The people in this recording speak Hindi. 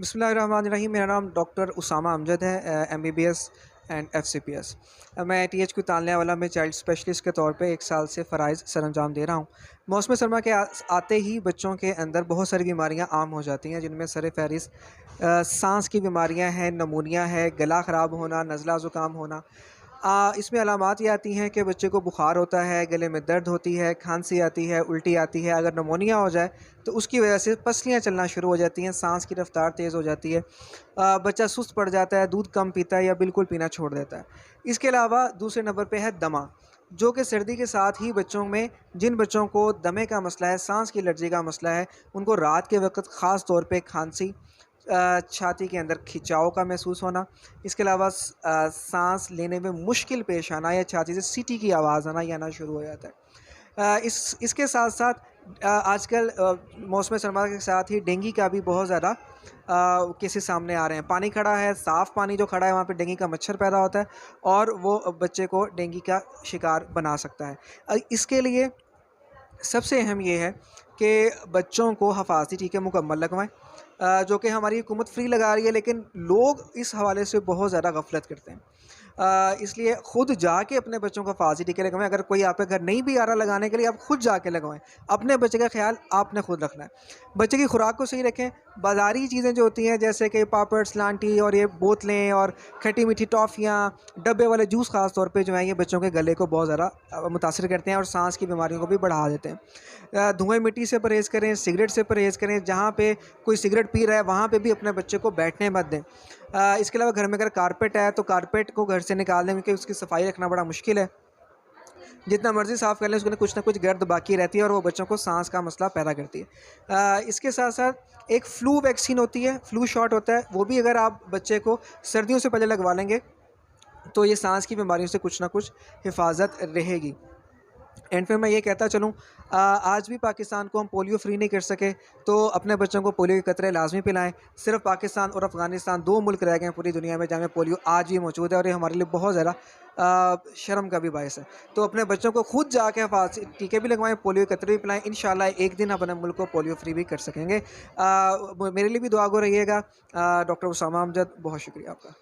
बिस्मिल्लाहिर्रहमानिर्रहीम। मेरा नाम डॉक्टर उसामा अमजद है, एमबीबीएस एंड एफसीपीएस। मैं टीएचक्यू तालने वाला में चाइल्ड स्पेशलिस्ट के तौर पे 1 साल से फ़राइज़ सरअंजाम दे रहा हूँ। मौसम सरमा के आते ही बच्चों के अंदर बहुत सारी बीमारियाँ आम हो जाती हैं, जिनमें सर-ए-फ़हरिस्त साँस की बीमारियाँ हैं, नमूनिया है, गला ख़राब होना, नज़ला ज़ुकाम होना। इसमें अलामात ये आती हैं कि बच्चे को बुखार होता है, गले में दर्द होती है, खांसी आती है, उल्टी आती है। अगर नमोनिया हो जाए तो उसकी वजह से पसलियाँ चलना शुरू हो जाती हैं, सांस की रफ्तार तेज़ हो जाती है, बच्चा सुस्त पड़ जाता है, दूध कम पीता है या बिल्कुल पीना छोड़ देता है। इसके अलावा दूसरे नंबर पे है दमा, जो कि सर्दी के साथ ही बच्चों में, जिन बच्चों को दमे का मसला है, सांस की एलर्जी का मसला है, उनको रात के वक्त ख़ास तौर पे खांसी, छाती के अंदर खिंचाव का महसूस होना, इसके अलावा सांस लेने में मुश्किल पेश आना या छाती से सीटी की आवाज़ आना, ये आना शुरू हो जाता है। इसके साथ-साथ आजकल मौसम सरमा के साथ ही डेंगू का भी बहुत ज़्यादा केसेस सामने आ रहे हैं। पानी खड़ा है, साफ़ पानी जो खड़ा है वहाँ पे डेंगू का मच्छर पैदा होता है और वो बच्चे को डेंगू का शिकार बना सकता है। इसके लिए सबसे अहम ये है कि बच्चों को हिफाज़ती टीके मुकम्मल लगवाएँ, जो कि हमारी हुकूमत फ्री लगा रही है, लेकिन लोग इस हवाले से बहुत ज़्यादा गफ़लत करते हैं। इसलिए खुद जाके अपने बच्चों को हिफाज़ती टीके लगवाएँ। अगर कोई आपके घर नहीं भी आ रहा लगाने के लिए, आप खुद जाके लगवाएँ। अपने बच्चे का ख़्याल आपने खुद रखना है। बच्चे की खुराक को सही रखें। बाज़ारी चीज़ें जो होती हैं, जैसे कि पापड़, लांटी और ये बोतलें और खट्टी-मीठी टॉफ़ियाँ, डब्बे वाले जूस ख़ास तौर पे जो हैं, ये बच्चों के गले को बहुत ज़्यादा मुतासिर करते हैं और सांस की बीमारियों को भी बढ़ा देते हैं। धुएँ मिट्टी से परहेज़ करें, सिगरेट से परहेज़ करें। जहाँ पे कोई सिगरेट पी रहा है, वहाँ पे भी अपने बच्चे को बैठने मत दें। इसके अलावा घर में अगर कारपेट है, तो कारपेट को घर से निकाल दें, क्योंकि उसकी सफाई रखना बड़ा मुश्किल है। जितना मर्ज़ी साफ़ कर लें, उसमें कुछ ना कुछ गर्द बाकी रहती है और वो बच्चों को सांस का मसला पैदा करती है। इसके साथ-साथ एक फ्लू वैक्सीन होती है, फ्लू शॉट होता है, वो भी अगर आप बच्चे को सर्दियों से पहले लगवा लेंगे, तो ये सांस की बीमारियों से कुछ ना कुछ हिफाज़त रहेगी। एंड फिर मैं ये कहता चलूँ, आज भी पाकिस्तान को हम पोलियो फ्री नहीं कर सके, तो अपने बच्चों को पोलियो के कतरे लाजमी पिलाएं। सिर्फ पाकिस्तान और अफ़गानिस्तान 2 मुल्क रह गए हैं पूरी दुनिया में जहाँ में पोलियो आज भी मौजूद है, और ये हमारे लिए बहुत ज़्यादा शर्म का भी बायस है। तो अपने बच्चों को खुद जाके हिफाज़ती टीके भी लगवाएं, पोलियो के कतरे भी पिलाएं। इंशाल्लाह एक दिन अपने मुल्क को पोलियो फ्री भी कर सकेंगे। मेरे लिए भी दुआ गो रहिएगा। डॉक्टर उसामा अमजद, बहुत शुक्रिया आपका।